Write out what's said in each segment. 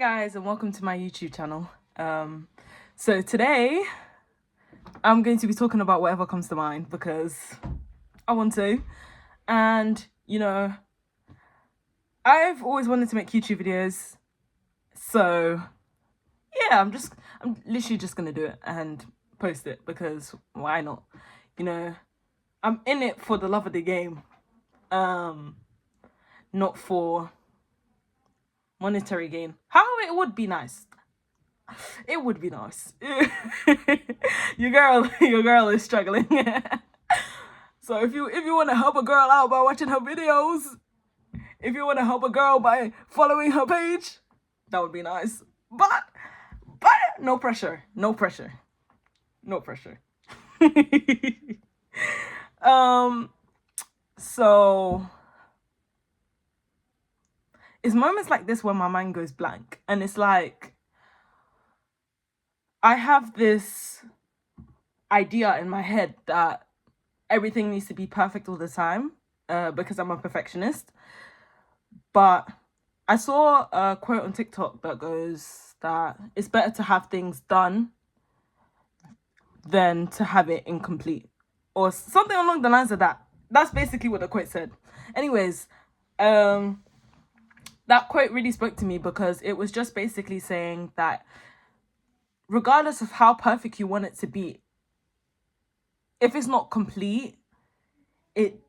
Guys, and welcome to my YouTube channel. So today I'm going to be talking about whatever comes to mind because I want to. And I've always wanted to make YouTube videos. So yeah, I'm literally just gonna do it and post it because why not? I'm in it for the love of the game. Not for monetary gain. How it would be nice. It would be nice. Your girl is struggling. So if you want to help a girl out by watching her videos, if you want to help a girl by following her page, that would be nice. But no pressure. No pressure. No pressure. um so it's moments like this when my mind goes blank and it's like I have this idea in my head that everything needs to be perfect all the time because I'm a perfectionist. But I saw a quote on TikTok that goes that it's better to have things done than to have it incomplete or something along the lines of that. That's basically what the quote said. Anyways, that quote really spoke to me because it was just basically saying that regardless of how perfect you want it to be, if it's not complete, it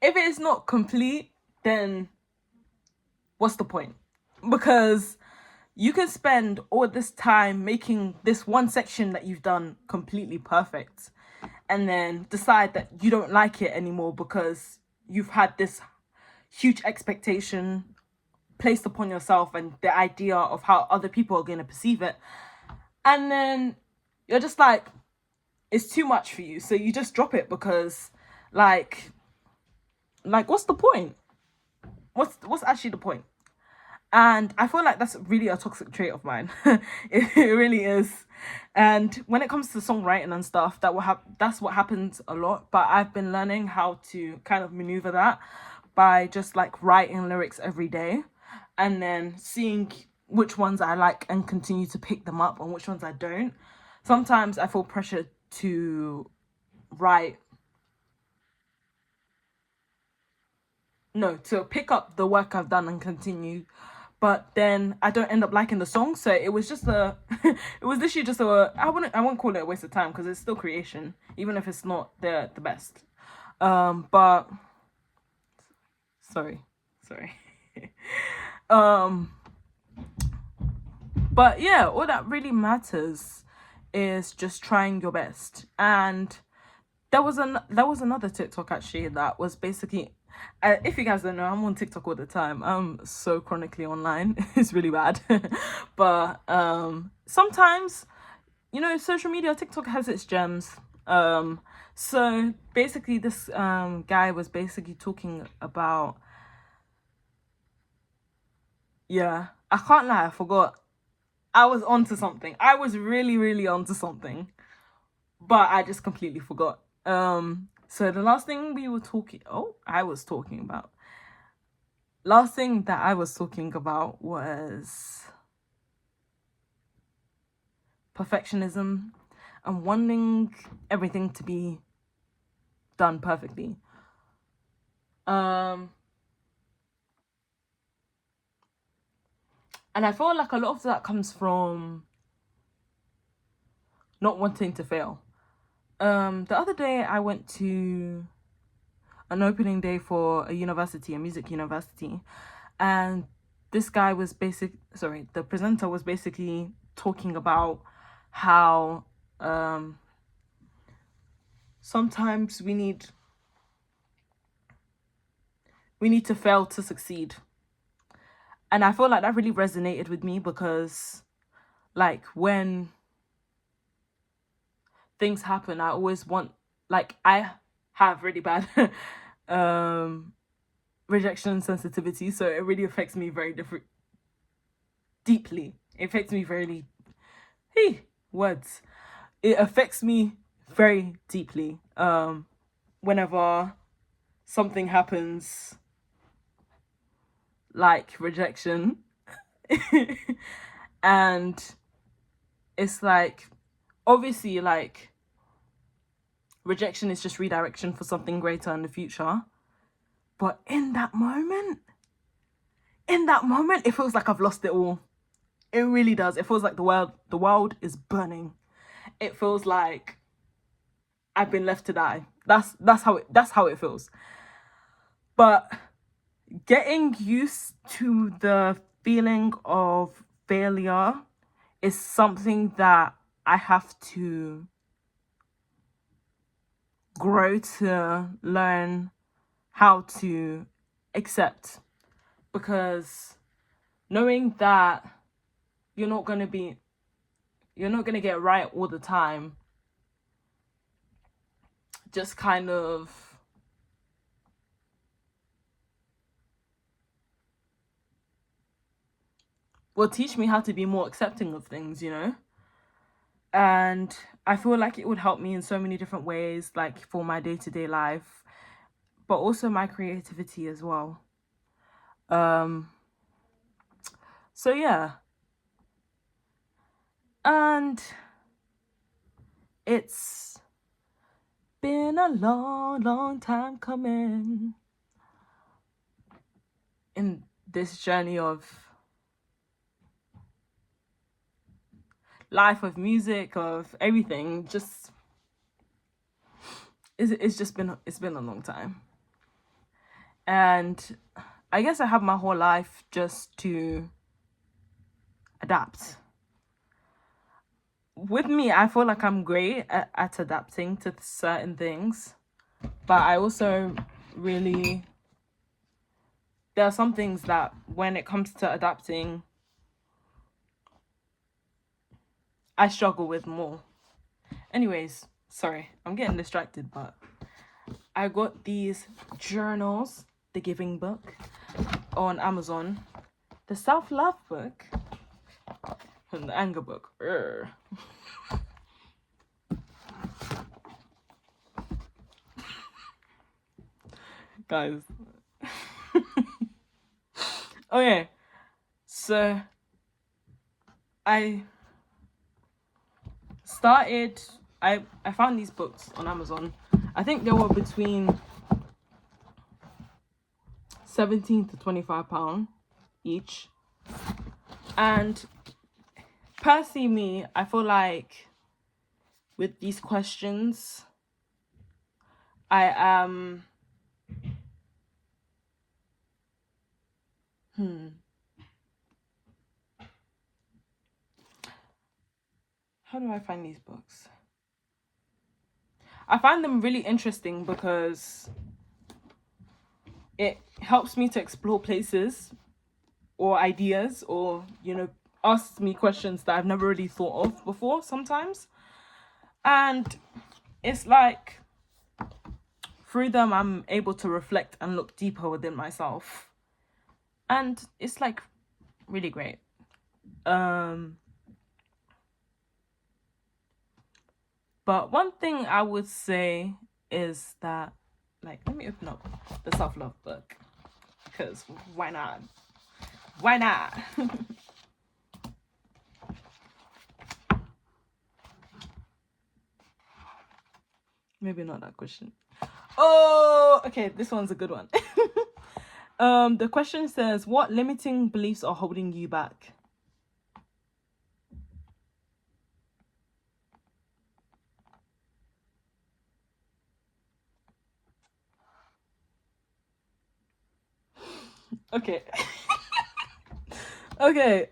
if it is not complete, then what's the point? Because you can spend all this time making this one section that you've done completely perfect and then decide that you don't like it anymore because you've had this huge expectation placed upon yourself and the idea of how other people are going to perceive it. And then you're just like, it's too much for you. So you just drop it because what's the point? What's actually the point? And I feel like that's really a toxic trait of mine. It really is. And when it comes to songwriting and stuff, that's what happens a lot. But I've been learning how to kind of maneuver that by just like writing lyrics every day and then seeing which ones I like and continue to pick them up and which ones I don't. Sometimes I feel pressure to write no, to pick up the work I've done and continue. But then I don't end up liking the song, so it was just it was literally just I won't call it a waste of time because it's still creation, even if it's not the best. But sorry, sorry. um, but yeah, all that really matters is just trying your best. And there was another TikTok actually that was basically, if you guys don't know, I'm on TikTok all the time. I'm so chronically online. It's really bad. But sometimes, social media, TikTok has its gems. So basically this guy was basically talking about, yeah, I can't lie, I forgot. I was onto something. I was really, really onto something. But I just completely forgot. So the last thing I was talking about. Last thing that I was talking about was perfectionism and wanting everything to be done perfectly. And I feel like a lot of that comes from not wanting to fail. The other day I went to an opening day for a music university, and this guy was the presenter was basically talking about how sometimes we need to fail to succeed. And I feel like that really resonated with me because like when things happen, I always want, like, I have really bad rejection sensitivity, so it really affects me very deeply. It affects me very words. It affects me very deeply whenever something happens like rejection. And it's like, obviously, like, rejection is just redirection for something greater in the future. But in that moment, it feels like I've lost it all. It really does. It feels like the world is burning. It feels like I've been left to die. That's how it feels. But getting used to the feeling of failure is something that I have to grow to learn how to accept, because knowing that you're not going to get right all the time just kind of will teach me how to be more accepting of things, And I feel like it would help me in so many different ways, like for my day-to-day life, but also my creativity as well. So yeah. And it's been a long, long time coming in this journey of life, of music, of everything. Just it's been a long time. And I guess I have my whole life just to adapt. With me, I feel like I'm great at adapting to certain things, but I also really, there are some things that when it comes to adapting, I struggle with more. Anyways, sorry, I'm getting distracted, but I got these journals, the Giving book, on Amazon, the Self-Love book, and the Anger book. Guys. Okay, so I found these books on Amazon. I think they were between 17 to £25 each. And personally, me, I feel like with these questions, I am how do I find these books? I find them really interesting because it helps me to explore places or ideas, or asks me questions that I've never really thought of before sometimes. And it's like through them I'm able to reflect and look deeper within myself, and it's like really great. But one thing I would say is that, like, let me open up the self-love book, because why not? Why not? Maybe not that question. Oh, okay, this one's a good one. The question says, what limiting beliefs are holding you back? Okay. Okay,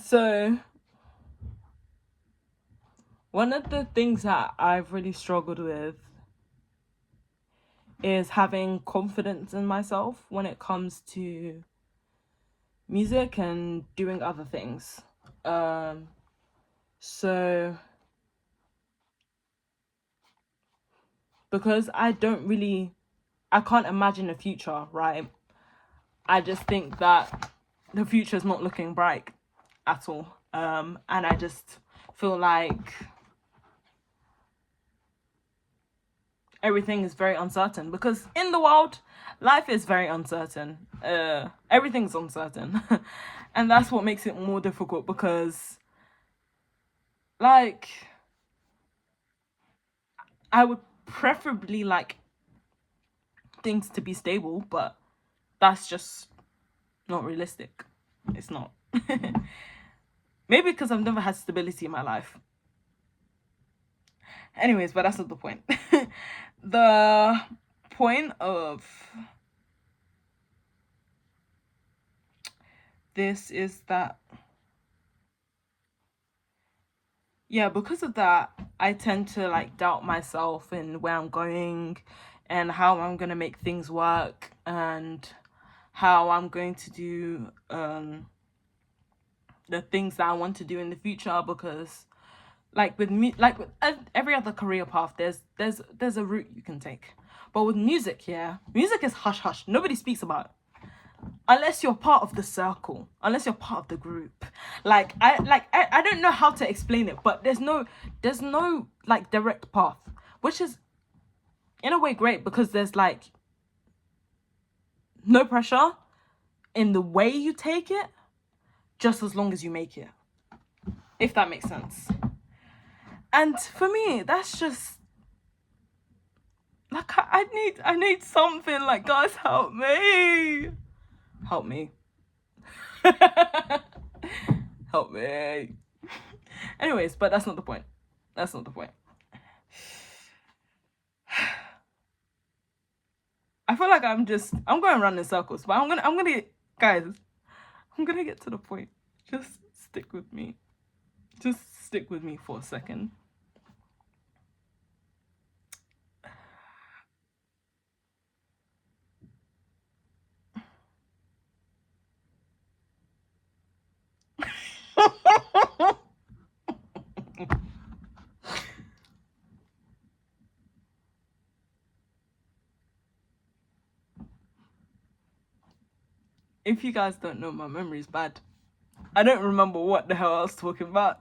so one of the things that I've really struggled with is having confidence in myself when it comes to music and doing other things. So because I can't imagine a future, right? I just think that the future is not looking bright at all. And I just feel like everything is very uncertain, because in the world, life is very uncertain. Everything's uncertain. And that's what makes it more difficult, because like I would preferably like things to be stable, but that's just not realistic. It's not. Maybe because I've never had stability in my life. Anyways, but that's not the point. The point of this is that, yeah, because of that, I tend to like doubt myself and where I'm going and how I'm going to make things work and how I'm going to do the things that I want to do in the future. Because like with me, like with every other career path, there's a route you can take. But with music, yeah, music is hush hush. Nobody speaks about it unless you're part of the circle, unless you're part of the group. I don't know how to explain it, but there's no like direct path, which is in a way great, because there's like no pressure in the way you take it, just as long as you make it, if that makes sense. And for me, that's just like I need something. Like, guys, help me. Help me. Help me. Anyways, but that's not the point. That's not the point. I feel like I'm going around in circles, but guys, I'm gonna get to the point. Just stick with me. Just stick with me for a second. If you guys don't know, my memory's bad. I don't remember what the hell I was talking about.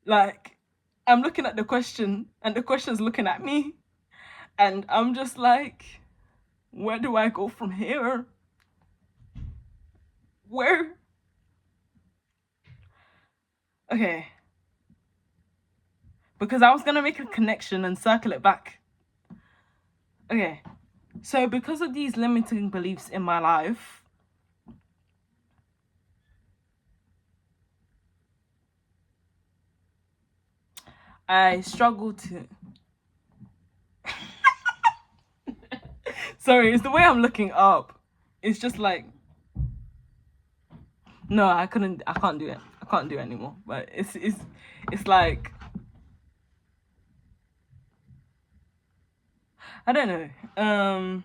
Like, I'm looking at the question, and the question's looking at me, and I'm just like, where do I go from here? Where? Okay. Because I was gonna make a connection and circle it back. Okay. So because of these limiting beliefs in my life, I struggle to sorry, it's the way I'm looking up. It's just like, no, I can't do it. I can't do it anymore. But it's like, I don't know.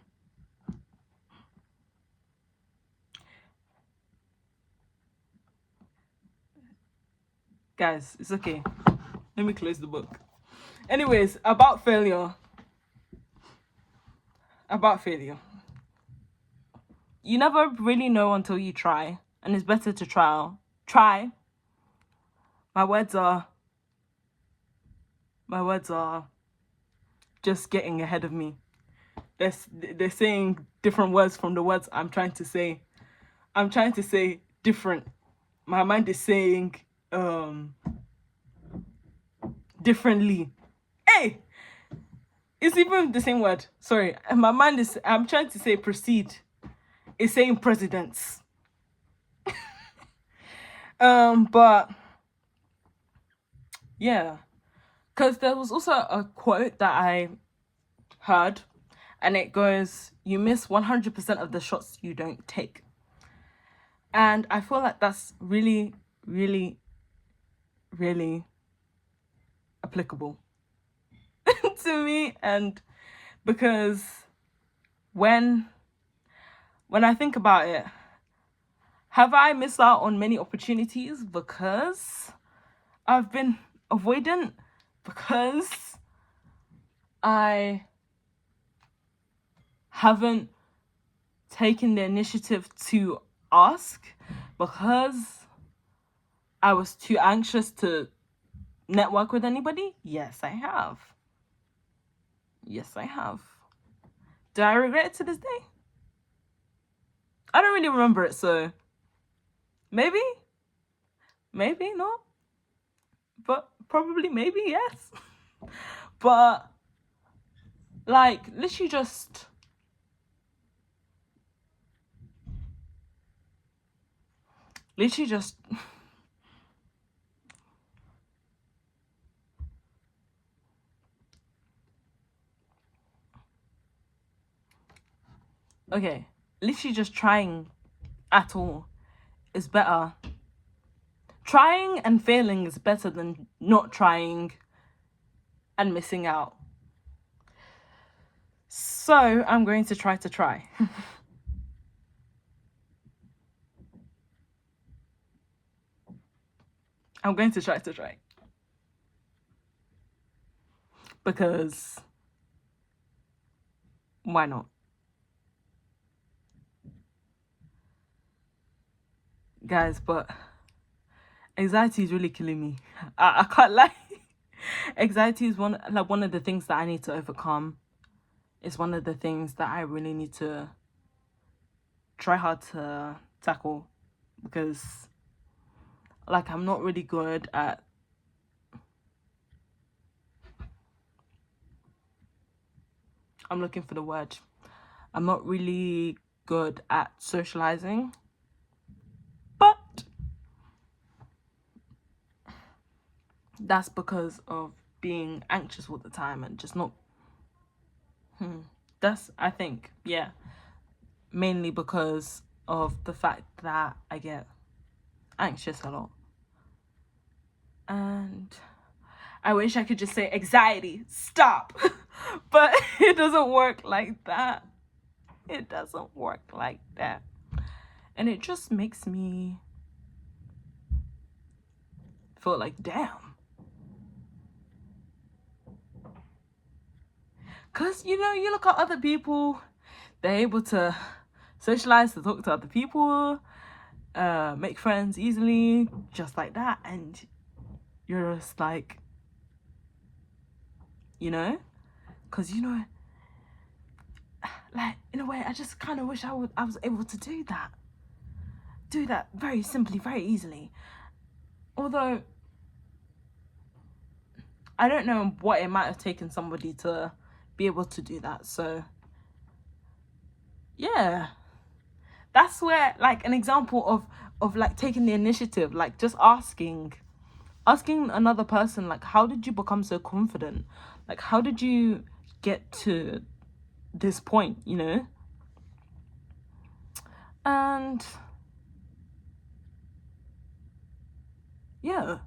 Guys, it's okay. Let me close the book. Anyways, about failure. About failure. You never really know until you try, and it's better to try. My words are just getting ahead of me. They're saying different words from the words I'm trying to say. I'm trying to say different. My mind is saying differently. Hey, it's even the same word. Sorry, my mind is. I'm trying to say proceed. It's saying presidents. But yeah, because there was also a quote that I heard, and it goes, "You miss 100% of the shots you don't take." And I feel like that's really, really, really applicable to me. And because when I think about it, have I missed out on many opportunities because I've been avoidant? Because I haven't taken the initiative to ask? Because I was too anxious to network with anybody? Yes, I have. Yes, I have. Do I regret it to this day? I don't really remember it, so maybe, maybe not, but probably maybe yes. But like literally just okay, literally just trying at all is better. Trying and failing is better than not trying and missing out. So I'm going to try. I'm going to try. Because why not? Guys, but anxiety is really killing me. I can't lie. Anxiety is one of the things that I need to overcome. It's one of the things that I really need to try hard to tackle, because like I'm not really good at I'm looking for the word. I'm not really good at socializing. But that's because of being anxious all the time and just not that's I think, yeah, mainly because of the fact that I get anxious a lot. And I wish I could just say anxiety, stop. But it doesn't work like that. It doesn't work like that. And it just makes me feel like, damn. Because, you know, you look at other people, they're able to socialize, to talk to other people, make friends easily, just like that. And you're just like, you know? Because, you know, like, in a way, I just kind of wish I was able to do that. Do that very simply, very easily. Although, I don't know what it might have taken somebody to be able to do that. So, yeah. That's where, like, an example of like taking the initiative, like just asking another person, like, how did you become so confident? Like, how did you get to this point, you know? And yeah,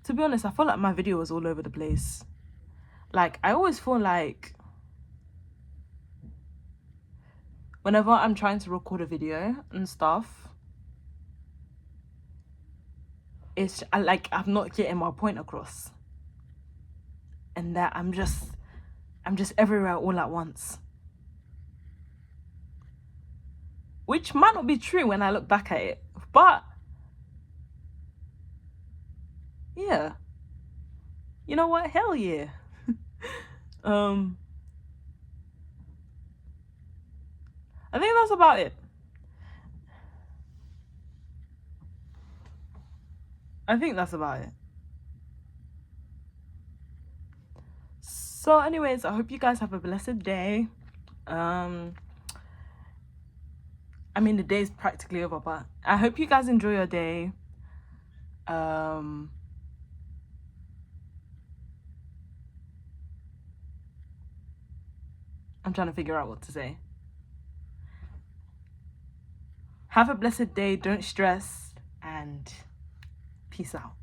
to be honest, I feel like my video was all over the place. Like, I always feel like whenever I'm trying to record a video and stuff, it's like I'm not getting my point across, and that I'm just everywhere all at once, which might not be true when I look back at it, but yeah, you know what, hell yeah. I think that's about it. I think that's about it. So anyways, I hope you guys have a blessed day. I mean, the day is practically over, but I hope you guys enjoy your day. I'm trying to figure out what to say. Have a blessed day, don't stress, and peace out.